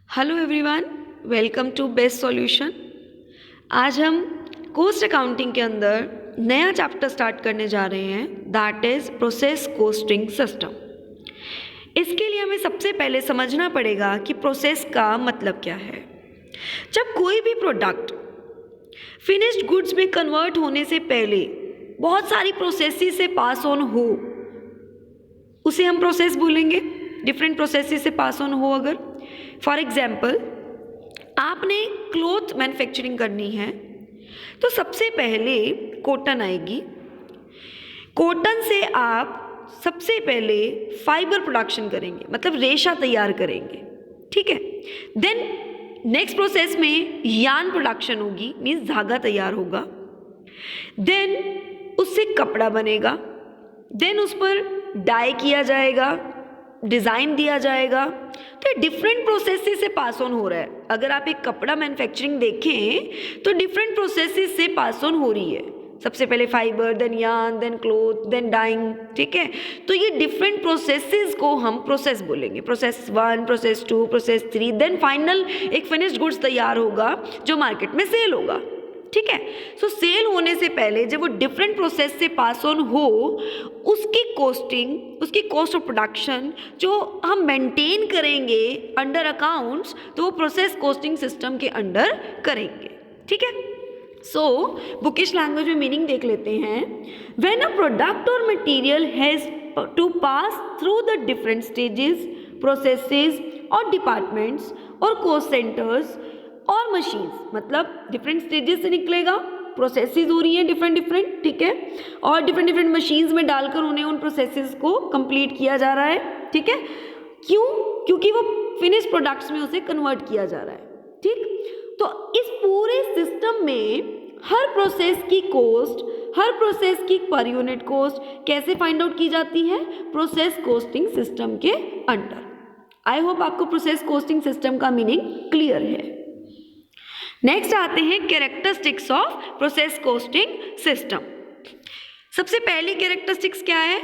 Hello everyone, welcome to best solution. आज हम cost accounting के अंदर नया चैप्टर स्टार्ट करने जा रहे हैं, that is process costing system. इसके लिए हमें सबसे पहले समझना पड़ेगा कि प्रोसेस का मतलब क्या है। जब कोई भी प्रोडक्ट फिनिश्ड गुड्स में कन्वर्ट होने से पहले बहुत सारी प्रोसेसेस से पास ऑन हो, उसे हम प्रोसेस बोलेंगे। डिफरेंट प्रोसेसेस से पास ऑन हो अगर, फॉर एग्जाम्पल आपने क्लॉथ मैन्युफैक्चरिंग करनी है तो सबसे पहले कॉटन आएगी। कॉटन से आप सबसे पहले फाइबर प्रोडक्शन करेंगे, मतलब रेशा तैयार करेंगे, ठीक है। देन नेक्स्ट प्रोसेस में यार्न प्रोडक्शन होगी, मीन्स धागा तैयार होगा। देन उससे कपड़ा बनेगा। देन उस पर डाई किया जाएगा, डिज़ाइन दिया जाएगा। तो डिफरेंट प्रोसेसेस से पास ऑन हो रहा है। अगर आप एक कपड़ा मैन्युफैक्चरिंग देखें तो डिफरेंट प्रोसेसेस से पास ऑन हो रही है। सबसे पहले fibre, then yarn, then cloth, then dyeing, ठीक है। तो ये डिफरेंट प्रोसेसेस को हम प्रोसेस बोलेंगे। Process 1, process 2, process 3, then final एक फिनिश्ड गुड्स तैयार होगा जो मार्केट में सेल होगा, ठीक है। सो सेल होने से पहले जब वो डिफरेंट प्रोसेस से पास ऑन हो, उसकी कॉस्टिंग, उसकी कॉस्ट ऑफ प्रोडक्शन जो हम मेंटेन करेंगे अंडर अकाउंट्स, तो वो प्रोसेस कॉस्टिंग सिस्टम के अंडर करेंगे, ठीक है। सो बुकिश लैंग्वेज में मीनिंग देख लेते हैं। व्हेन अ प्रोडक्ट और material has to pass through the different stages, processes और डिपार्टमेंट्स और कॉस्ट सेंटर्स और मशीन्स, मतलब डिफरेंट स्टेजेस से निकलेगा, प्रोसेसेस हो रही हैं डिफरेंट, ठीक है, और डिफरेंट मशीन्स में डालकर उन्हें उन प्रोसेसेस को कंप्लीट किया जा रहा है, ठीक है। क्यों? क्योंकि वो फिनिश प्रोडक्ट्स में उसे कन्वर्ट किया जा रहा है, ठीक। तो इस पूरे सिस्टम में हर प्रोसेस की कॉस्ट, हर प्रोसेस की पर यूनिट कॉस्ट कैसे फाइंड आउट की जाती है? प्रोसेस कॉस्टिंग सिस्टम के अंडर। आई होप आपको प्रोसेस कॉस्टिंग सिस्टम का मीनिंग क्लियर है। नेक्स्ट आते हैं characteristics of process costing system. सबसे पहली कैरेक्टरिस्टिक्स क्या है?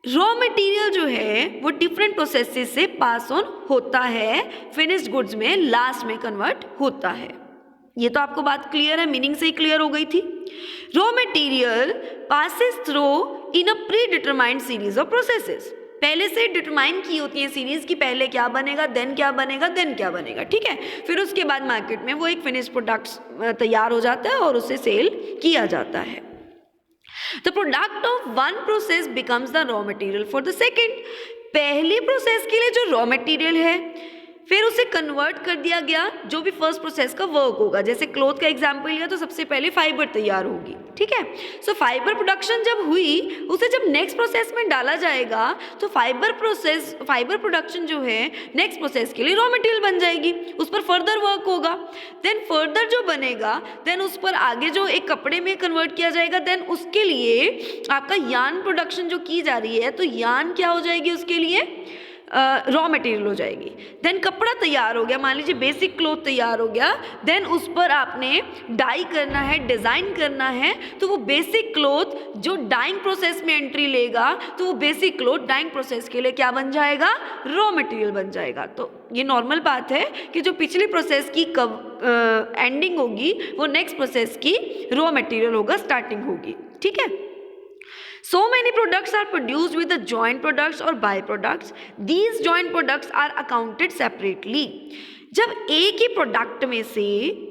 रॉ मटेरियल जो है वो डिफरेंट प्रोसेसेस से पास ऑन होता है, फिनिश्ड गुड्स में लास्ट में कन्वर्ट होता है। ये तो आपको बात क्लियर है, मीनिंग से ही क्लियर हो गई थी। Raw material passes through in a pre determined series of processes, पहले से डिटरमाइन की होती है सीरीज की पहले क्या बनेगा, देन क्या बनेगा, देन क्या बनेगा, ठीक है। फिर उसके बाद मार्केट में वो एक फिनिश प्रोडक्ट तैयार हो जाता है और उसे सेल किया जाता है। The product of one process becomes the raw material for the second. पहली प्रोसेस के लिए जो रॉ मटेरियल है फिर उसे कन्वर्ट कर दिया गया जो भी फर्स्ट प्रोसेस का वर्क होगा। जैसे क्लॉथ का एग्जांपल लिया तो सबसे पहले फाइबर तैयार होगी, ठीक है। सो फाइबर प्रोडक्शन जब हुई, उसे जब नेक्स्ट प्रोसेस में डाला जाएगा तो फाइबर प्रोडक्शन जो है नेक्स्ट प्रोसेस के लिए रॉ मटेरियल बन जाएगी, उस पर फर्दर वर्क होगा। देन फर्दर जो बनेगा, देन उस पर आगे जो एक कपड़े में कन्वर्ट किया जाएगा, देन उसके लिए आपका यार्न प्रोडक्शन जो की जा रही है, तो यार्न क्या हो जाएगी उसके लिए? रॉ मटेरियल हो जाएगी। देन कपड़ा तैयार हो गया, मान लीजिए बेसिक क्लॉथ तैयार हो गया, देन उस पर आपने डाई करना है, डिज़ाइन करना है, तो वो बेसिक क्लॉथ जो डाइंग प्रोसेस में एंट्री लेगा, तो वो बेसिक क्लॉथ डाइंग प्रोसेस के लिए क्या बन जाएगा? रॉ मटेरियल बन जाएगा। तो ये नॉर्मल बात है कि जो पिछली प्रोसेस की एंडिंग होगी वो नेक्स्ट प्रोसेस की रॉ मटेरियल होगा, स्टार्टिंग होगी, ठीक है। So many products are produced with the joint products or byproducts. These joint products are accounted separately. जब एक ही प्रोडक्ट में से,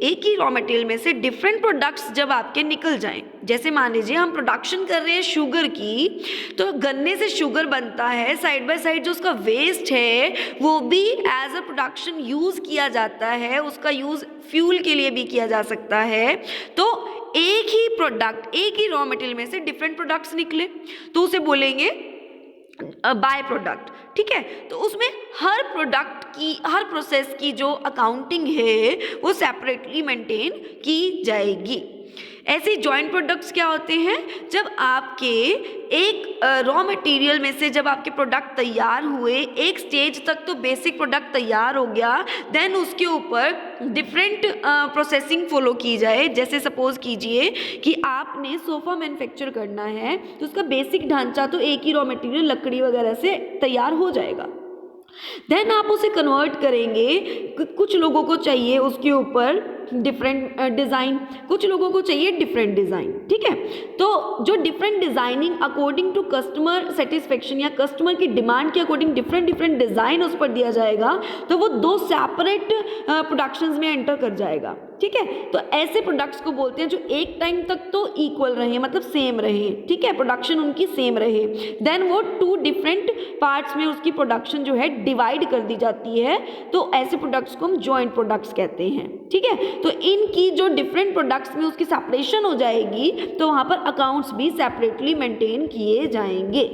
एक ही रॉ मटेरियल में से डिफरेंट प्रोडक्ट्स जब आपके निकल जाएं, जैसे मान लीजिए हम प्रोडक्शन कर रहे हैं शुगर की, तो गन्ने से शुगर बनता है, साइड बाय साइड जो उसका वेस्ट है वो भी एज अ प्रोडक्शन यूज़ किया जाता है, उसका यूज़ फ्यूल के लिए भी किया जा सकता है। तो एक ही प्रोडक्ट, एक ही रॉ मटेरियल में से डिफरेंट प्रोडक्ट्स निकले तो उसे बोलेंगे बाय प्रोडक्ट, ठीक है। तो उसमें हर प्रोडक्ट की, हर प्रोसेस की जो अकाउंटिंग है वो सेपरेटली मेंटेन की जाएगी। ऐसे जॉइंट प्रोडक्ट्स क्या होते हैं? जब आपके एक रॉ मटेरियल में से जब आपके प्रोडक्ट तैयार हुए, एक स्टेज तक तो बेसिक प्रोडक्ट तैयार हो गया, देन उसके ऊपर डिफरेंट प्रोसेसिंग फॉलो की जाए। जैसे सपोज कीजिए कि आपने सोफ़ा मैन्युफैक्चर करना है, तो उसका बेसिक ढांचा तो एक ही रॉ मटेरियल लकड़ी वगैरह से तैयार हो जाएगा। देन आप उसे कन्वर्ट करेंगे, कुछ लोगों को चाहिए उसके ऊपर डिफरेंट डिज़ाइन, कुछ लोगों को चाहिए डिफरेंट डिज़ाइन, ठीक है। तो जो different designing according to customer satisfaction या कस्टमर की डिमांड के अकॉर्डिंग डिफरेंट डिफरेंट डिज़ाइन उस पर दिया जाएगा, तो वो 2 सेपरेट प्रोडक्शंस में एंटर कर जाएगा, ठीक है। तो ऐसे प्रोडक्ट्स को बोलते हैं जो एक टाइम तक तो इक्वल रहे, मतलब सेम रहे, ठीक है, प्रोडक्शन उनकी सेम रहे। देन वो 2 डिफरेंट पार्ट्स में उसकी प्रोडक्शन जो है डिवाइड कर दी जाती है, तो ऐसे प्रोडक्ट्स को हम जॉइंट प्रोडक्ट्स कहते हैं, ठीक है। तो इनकी जो डिफरेंट प्रोडक्ट्स में उसकी सेपरेशन हो जाएगी, तो वहाँ पर अकाउंट्स भी सेपरेटली मेंटेन किए जाएंगे।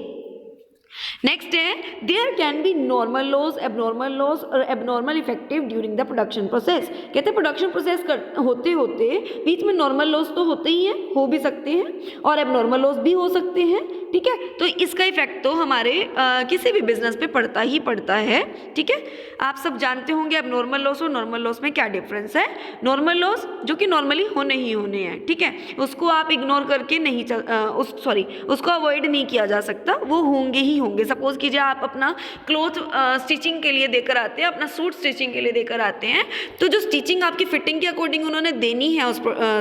नेक्स्ट है, there can be normal loss, abnormal loss और abnormal effective during the production process. कहते हैं प्रोडक्शन प्रोसेस होते होते बीच में नॉर्मल लॉस तो होते ही हैं, हो भी सकते हैं, और एबनॉर्मल लॉस भी हो सकते हैं, ठीक है। तो इसका इफेक्ट तो हमारे किसी भी बिजनेस पे पड़ता ही पड़ता है, ठीक है। आप सब जानते होंगे एबनॉर्मल लॉस और नॉर्मल लॉस में क्या डिफरेंस है। नॉर्मल लॉस जो कि नॉर्मली होने ही होने हैं, ठीक है, उसको आप इग्नोर करके नहीं उसको अवॉइड नहीं किया जा सकता, वो होंगे ही होंगे। सपोज कीजिए आप अपना क्लोथ स्टिचिंग के लिए देकर आते हैं, अपना सूट स्टिचिंग के लिए देकर आते हैं, तो जो स्टिचिंग आपकी फिटिंग के अकॉर्डिंग उन्होंने देनी है उस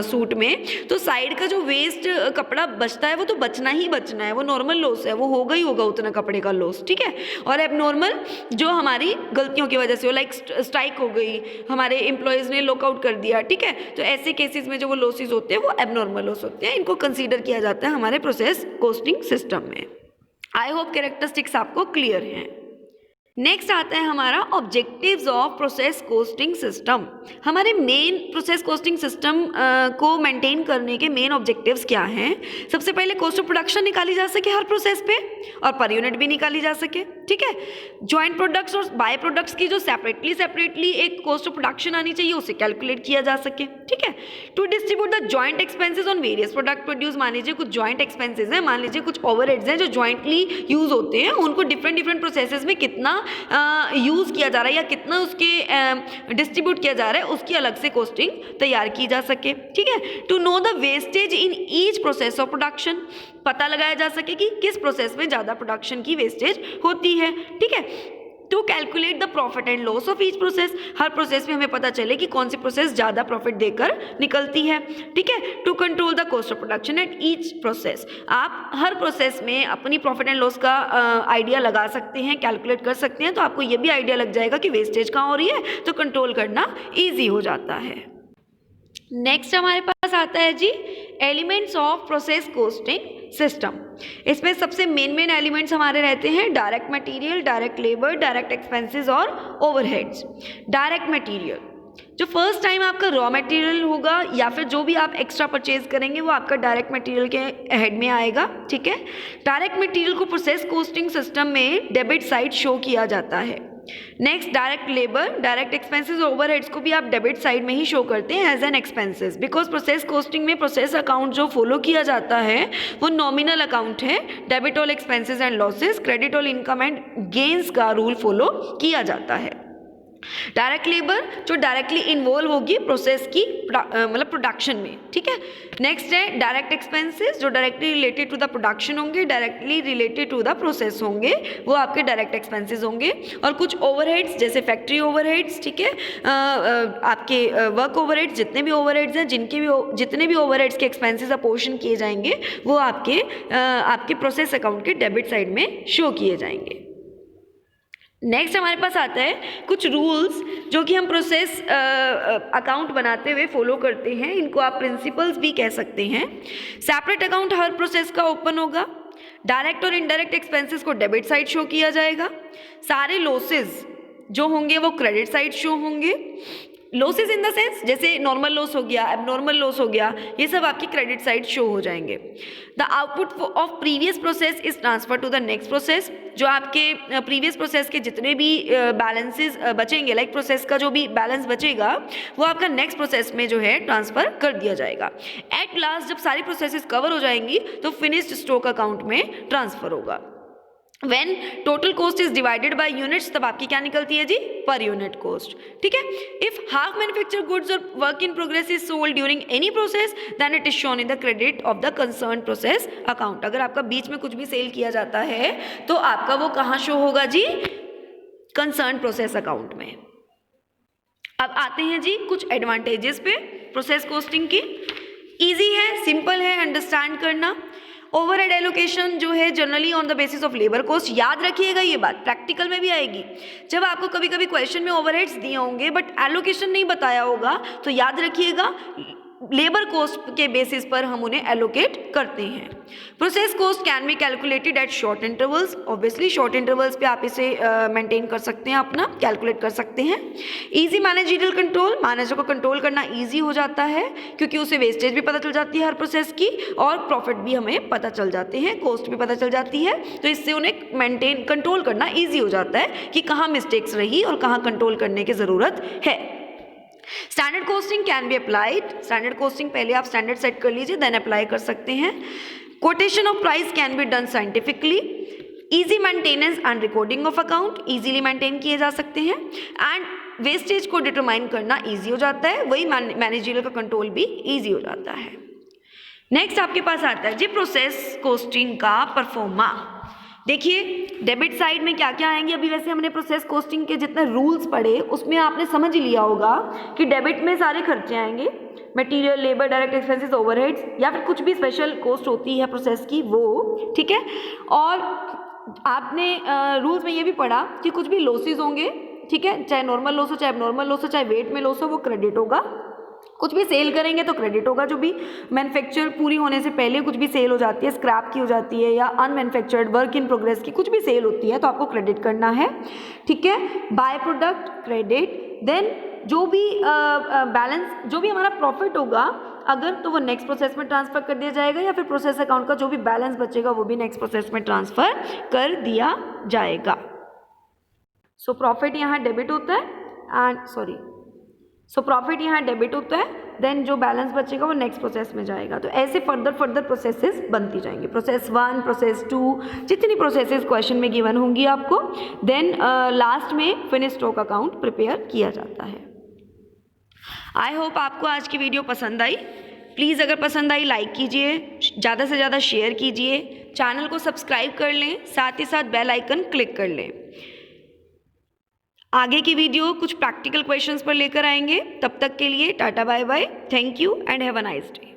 सूट में, तो साइड का जो वेस्ट कपड़ा बचता है वो तो बचना ही बचना है, वो नॉर्मल लॉस है, वो होगा ही होगा उतना कपड़े का लॉस, ठीक है। और एबनॉर्मल जो हमारी गलतियों की वजह से हो, लाइक स्ट्राइक हो गई, हमारे एम्प्लॉयज़ ने लॉकआउट कर दिया, ठीक है, तो ऐसे केसेस में जो वो लॉसेस होते हैं वो एबनॉर्मल लॉस होते हैं। इनको कंसीडर किया जाता है हमारे प्रोसेस कॉस्टिंग सिस्टम में। आई होप कैरेक्टरिस्टिक्स आपको क्लियर हैं। नेक्स्ट आता है हमारा objectives of process costing system. हमारे मेन प्रोसेस कॉस्टिंग सिस्टम को मेंटेन करने के मेन ऑब्जेक्टिव्स क्या हैं। सबसे पहले कॉस्ट ऑफ प्रोडक्शन निकाली जा सके हर प्रोसेस पे, और पर यूनिट भी निकाली जा सके, ठीक है। जॉइंट प्रोडक्ट्स और बाय प्रोडक्ट्स की जो सेपरेटली एक कॉस्ट ऑफ प्रोडक्शन आनी चाहिए, उसे कैलकुलेट किया जा सके, ठीक है। To distribute the joint expenses on various product produce. मान लीजिए कुछ जॉइंट एक्सपेंसेस हैं, मान लीजिए कुछ ओवरहेड्स हैं जो जॉइंटली यूज होते हैं, उनको डिफरेंट डिफरेंट प्रोसेसेस में कितना यूज़ किया जा रहा है या कितना उसके डिस्ट्रीब्यूट किया जा रहा है, उसकी अलग से कॉस्टिंग तैयार की जा सके, ठीक है। To know the wastage in each process of production. पता लगाया जा सके कि किस प्रोसेस में ज़्यादा प्रोडक्शन की वेस्टेज होती है, ठीक है। To calculate the profit and loss of each process. हर प्रोसेस में हमें पता चले कि कौन सी प्रोसेस ज़्यादा प्रॉफिट देकर निकलती है, ठीक है। To control the cost of production at each process. आप हर प्रोसेस में अपनी प्रॉफिट एंड लॉस का आइडिया लगा सकते हैं, कैलकुलेट कर सकते हैं, तो आपको ये भी आइडिया लग जाएगा कि वेस्टेज कहाँ हो रही है, तो कंट्रोल करना ईजी हो जाता है। नेक्स्ट हमारे पास आता है जी elements of process costing system. इसमें सबसे मेन एलिमेंट्स हमारे रहते हैं direct material, direct labour, direct expenses और ओवरहेड्स। डायरेक्ट मटेरियल जो फर्स्ट टाइम आपका रॉ मटेरियल होगा या फिर जो भी आप एक्स्ट्रा परचेज करेंगे वो आपका डायरेक्ट मटेरियल के हेड में आएगा, ठीक है। डायरेक्ट मटेरियल को प्रोसेस कॉस्टिंग सिस्टम में डेबिट साइड शो किया जाता है। Next direct labour, direct expenses और ओवरहेड्स को भी आप डेबिट साइड में ही शो करते हैं as an expenses, because process costing में प्रोसेस अकाउंट जो फॉलो किया जाता है वो नॉमिनल अकाउंट है। Debit all expenses and losses, credit all income and gains का रूल फॉलो किया जाता है। डायरेक्ट लेबर जो डायरेक्टली इन्वॉल्व होगी प्रोसेस की मतलब प्रोडक्शन में, ठीक है। नेक्स्ट है डायरेक्ट एक्सपेंसेस जो directly related to the production होंगे, directly related to the process होंगे, वो आपके डायरेक्ट एक्सपेंसेस होंगे। और कुछ ओवरहेड्स जैसे फैक्ट्री ओवरहेड्स, ठीक है, आपके वर्क ओवरहेड्स, जितने भी ओवरहेड्स हैं, जितने भी ओवरहेड्स के एक्सपेंसेस अपोर्शन किए जाएंगे वो आपके प्रोसेस अकाउंट के डेबिट साइड में शो किए जाएंगे। नेक्स्ट हमारे पास आता है कुछ रूल्स जो कि हम प्रोसेस अकाउंट बनाते हुए फॉलो करते हैं, इनको आप प्रिंसिपल्स भी कह सकते हैं। सेपरेट अकाउंट हर प्रोसेस का ओपन होगा। डायरेक्ट और इनडायरेक्ट एक्सपेंसेस को डेबिट साइड शो किया जाएगा। सारे लॉसेस जो होंगे वो क्रेडिट साइड शो होंगे। लॉसेस इन द सेंस जैसे नॉर्मल लॉस हो गया, एबनॉर्मल लॉस हो गया, ये सब आपकी क्रेडिट साइड शो हो जाएंगे। The output of previous process is transfer to the next process. जो आपके प्रीवियस प्रोसेस के जितने भी बैलेंसेस बचेंगे, लाइक प्रोसेस का जो भी बैलेंस बचेगा वो आपका नेक्स्ट प्रोसेस में जो है ट्रांसफर कर दिया जाएगा। एट लास्ट जब सारी प्रोसेसेस कवर हो जाएंगी तो फिनिश्ड स्टॉक अकाउंट में ट्रांसफर होगा। When total cost is divided by units तब आपकी क्या निकलती है जी, पर यूनिट कॉस्ट, ठीक है। If half manufactured goods or work in progress is sold during any process then it is shown in the credit of the concerned process account। अगर आपका बीच में कुछ भी सेल किया जाता है तो आपका वो कहाँ शो होगा जी, कंसर्न प्रोसेस अकाउंट में। अब आते हैं जी कुछ एडवांटेजेस पे प्रोसेस कॉस्टिंग की। इजी है, सिंपल है अंडरस्टैंड करना। ओवरहेड एलोकेशन जो है generally on the basis of labour cost, याद रखिएगा ये बात, प्रैक्टिकल में भी आएगी। जब आपको कभी कभी क्वेश्चन में ओवरहेड्स दिए होंगे बट एलोकेशन नहीं बताया होगा तो याद रखिएगा लेबर कॉस्ट के बेसिस पर हम उन्हें एलोकेट करते हैं। Process cost can be calculated at short intervals, obviously short intervals पे आप इसे मेंटेन कर सकते हैं, अपना कैलकुलेट कर सकते हैं। इजी मैनेजरियल कंट्रोल, मैनेजर को कंट्रोल करना इजी हो जाता है क्योंकि उसे वेस्टेज भी पता चल जाती है हर प्रोसेस की और प्रॉफिट भी हमें पता चल जाते हैं, कॉस्ट भी पता चल जाती है, तो इससे उन्हें मेंटेन कंट्रोल करना ईजी हो जाता है कि कहाँ मिस्टेक्स रही और कहाँ कंट्रोल करने की ज़रूरत है। Standard costing can be applied, standard costing पहले आप स्टैंडर्ड सेट कर लीजिए देन अप्लाई कर सकते हैं। Quotation of price can be done scientifically. Easy maintenance and recording of account, easily maintain किए जा सकते हैं एंड वेस्टेज को डिटरमाइन करना इजी हो जाता है, वही मैनेजरियल का कंट्रोल भी इजी हो जाता है। नेक्स्ट आपके पास आता है जी प्रोसेस कॉस्टिंग का परफॉर्मा। देखिए डेबिट साइड में क्या क्या आएंगे, अभी वैसे हमने प्रोसेस कॉस्टिंग के जितने रूल्स पढ़े उसमें आपने समझ लिया होगा कि डेबिट में सारे खर्चे आएंगे, material, labour, direct expenses, overheads या फिर कुछ भी स्पेशल कॉस्ट होती है प्रोसेस की वो, ठीक है। और आपने रूल्स में ये भी पढ़ा कि कुछ भी लॉसेस होंगे, ठीक है, चाहे नॉर्मल लॉस हो, चाहे एबनॉर्मल लॉस हो, चाहे वेट में लॉस हो, वो क्रेडिट होगा। कुछ भी सेल करेंगे तो क्रेडिट होगा, जो भी मैन्युफैक्चर पूरी होने से पहले कुछ भी सेल हो जाती है, स्क्रैप की हो जाती है या अनमैन्युफैक्चर्ड वर्क इन प्रोग्रेस की कुछ भी सेल होती है तो आपको क्रेडिट करना है, ठीक है। बाय प्रोडक्ट क्रेडिट, देन जो भी बैलेंस जो भी हमारा प्रॉफिट होगा अगर तो वो नेक्स्ट प्रोसेस में ट्रांसफर कर दिया जाएगा या फिर प्रोसेस अकाउंट का जो भी बैलेंस बचेगा वो भी नेक्स्ट प्रोसेस में ट्रांसफर कर दिया जाएगा। सो प्रॉफिट यहाँ डेबिट होता है एंड प्रॉफिट यहाँ डेबिट होता है, देन जो बैलेंस बचेगा वो नेक्स्ट प्रोसेस में जाएगा। तो ऐसे फर्दर प्रोसेसेस बनती जाएंगी, प्रोसेस 1, प्रोसेस 2, जितनी प्रोसेसेस क्वेश्चन में गिवन होंगी आपको, देन लास्ट में फिनिश स्टॉक अकाउंट प्रिपेयर किया जाता है। आई होप आपको आज की वीडियो पसंद आई। प्लीज़ अगर पसंद आई लाइक कीजिए, ज़्यादा से ज़्यादा शेयर कीजिए, चैनल को सब्सक्राइब कर लें, साथ ही साथ बेल आइकन क्लिक कर लें। आगे की वीडियो कुछ प्रैक्टिकल क्वेश्चंस पर लेकर आएंगे, तब तक के लिए tata bye bye, thank you and have a nice day.